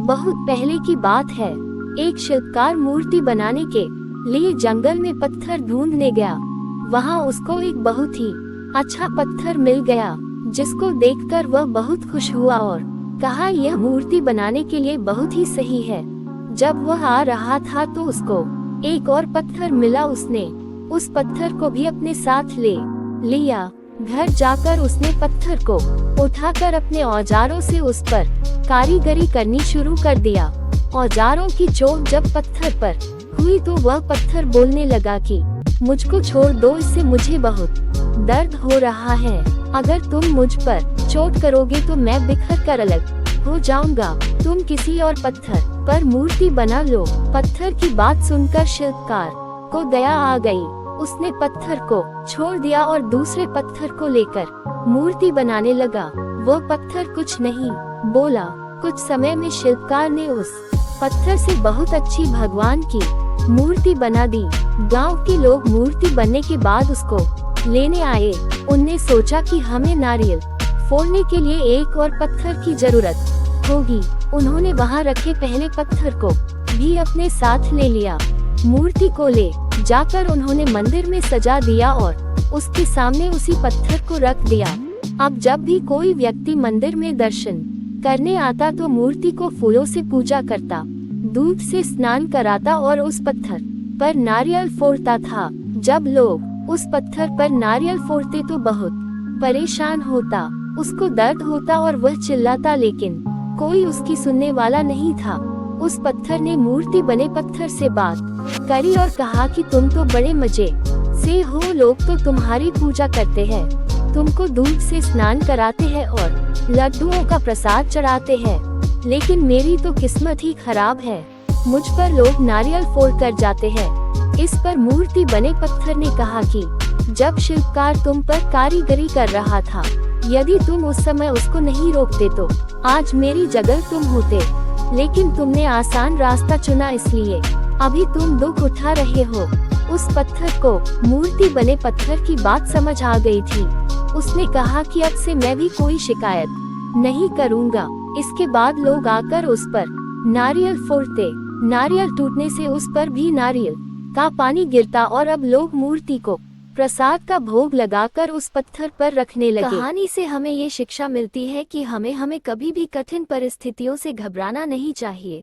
बहुत पहले की बात है। एक शिल्पकार मूर्ति बनाने के लिए जंगल में पत्थर ढूंढने गया। वहाँ उसको एक बहुत ही अच्छा पत्थर मिल गया, जिसको देखकर वह बहुत खुश हुआ और कहा, यह मूर्ति बनाने के लिए बहुत ही सही है। जब वह आ रहा था तो उसको एक और पत्थर मिला। उसने उस पत्थर को भी अपने साथ ले लिया। घर जाकर उसने पत्थर को उठाकर अपने औजारों से उस पर कारीगरी करनी शुरू कर दिया। औजारों की चोट जब पत्थर पर हुई तो वह पत्थर बोलने लगा कि मुझको छोड़ दो, इससे मुझे बहुत दर्द हो रहा है। अगर तुम मुझ पर चोट करोगे तो मैं बिखर कर अलग हो जाऊंगा। तुम किसी और पत्थर पर मूर्ति बना लो। पत्थर की बात सुनकर शिल्पकार को दया आ गई। उसने पत्थर को छोड़ दिया और दूसरे पत्थर को लेकर मूर्ति बनाने लगा। वो पत्थर कुछ नहीं बोला। कुछ समय में शिल्पकार ने उस पत्थर से बहुत अच्छी भगवान की मूर्ति बना दी। गांव के लोग मूर्ति बनने के बाद उसको लेने आए। उनने सोचा कि हमें नारियल फोड़ने के लिए एक और पत्थर की जरूरत होगी। उन्होंने वहां रखे पहले पत्थर को भी अपने साथ ले लिया। मूर्ति को ले जाकर उन्होंने मंदिर में सजा दिया और उसके सामने उसी पत्थर को रख दिया। अब जब भी कोई व्यक्ति मंदिर में दर्शन करने आता तो मूर्ति को फूलों से पूजा करता, दूध से स्नान कराता और उस पत्थर पर नारियल फोड़ता था। जब लोग उस पत्थर पर नारियल फोड़ते तो बहुत परेशान होता, उसको दर्द होता और वह चिल्लाता, लेकिन कोई उसकी सुनने वाला नहीं था। उस पत्थर ने मूर्ति बने पत्थर से बात करी और कहा कि तुम तो बड़े मजे से हो, लोग तो तुम्हारी पूजा करते हैं, तुमको दूध से स्नान कराते हैं और लड्डुओं का प्रसाद चढ़ाते हैं, लेकिन मेरी तो किस्मत ही खराब है, मुझ पर लोग नारियल फोड़ कर जाते हैं। इस पर मूर्ति बने पत्थर ने कहा कि जब शिल्पकार तुम पर कारीगरी कर रहा था, यदि तुम उस समय उसको नहीं रोकते तो आज मेरी जगह तुम होते, लेकिन तुमने आसान रास्ता चुना, इसलिए अभी तुम दुख उठा रहे हो। उस पत्थर को मूर्ति बने पत्थर की बात समझ आ गई थी। उसने कहा कि अब से मैं भी कोई शिकायत नहीं करूँगा। इसके बाद लोग आकर उस पर नारियल फोड़ते, नारियल टूटने से उस पर भी नारियल का पानी गिरता और अब लोग मूर्ति को प्रसाद का भोग लगाकर उस पत्थर पर रखने लगे। कहानी से हमें ये शिक्षा मिलती है कि हमें कभी भी कठिन परिस्थितियों से घबराना नहीं चाहिए।